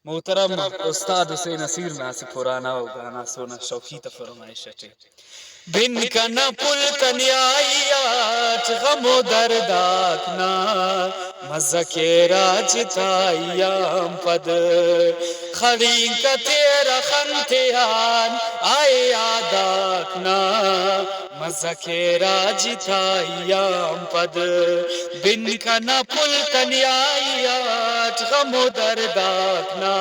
محترم استاد حسین نصیر نا سے پرانا گانا سونا شوقی تا فرمائش ہے بن کنا پل تنیائیات غم و درداکنا مزہ کے راج تائیام پد خرین کا تیرا خنتیان آئے یاداکنا مزہ کے راج تائیام پد بن کنا پل تنیائیات غم و درداکنا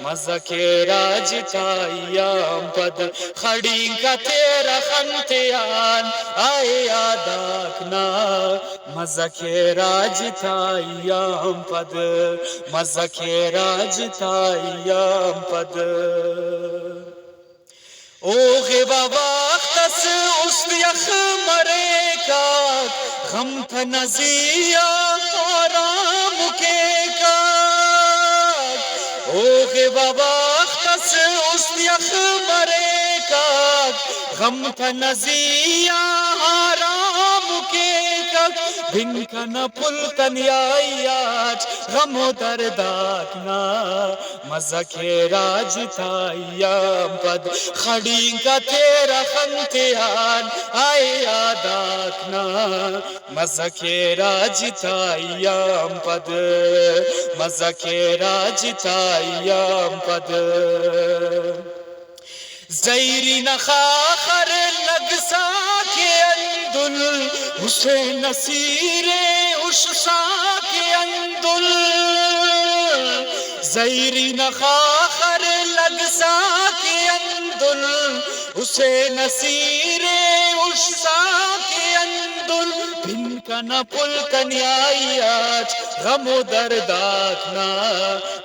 مزہ کے راج تائیام پد خڑی کا تیرا خنتیان آئے یاداکنا مزہ کے راج تائیام پد مزہ کے راج تائیام پد اوغ باباختس اس یخ مرے کا غم تنزیا آرام کے کا اوغ باباختس اس یخ مرے کا غم تنزیا آرام کے کا بن کنا پل تنیائیات غم و درداکنا مزہ کے راج تائیام پد خڑی کا تیرا خنتیان آئے یاداکنا مزہ کے راج تائیام پد مزہ کے راج تائیام پد زیری نخاخر لگسا کے اندل حسین نصیر اشسا کے اندل زیری نخاخر لگسا کے اندل حسین نصیر اشسا کے اندل بن کنا پل کنیائیات غم و درداکنا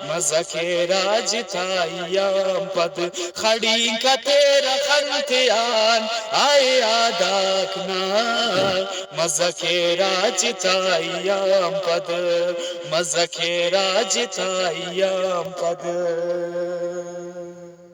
مزہ کے راج تائیام پد خڑی کا تیرا خنتیان آئے یاداکنا مزہ کے راج تائیام پد مزہ کے راج تائیام پد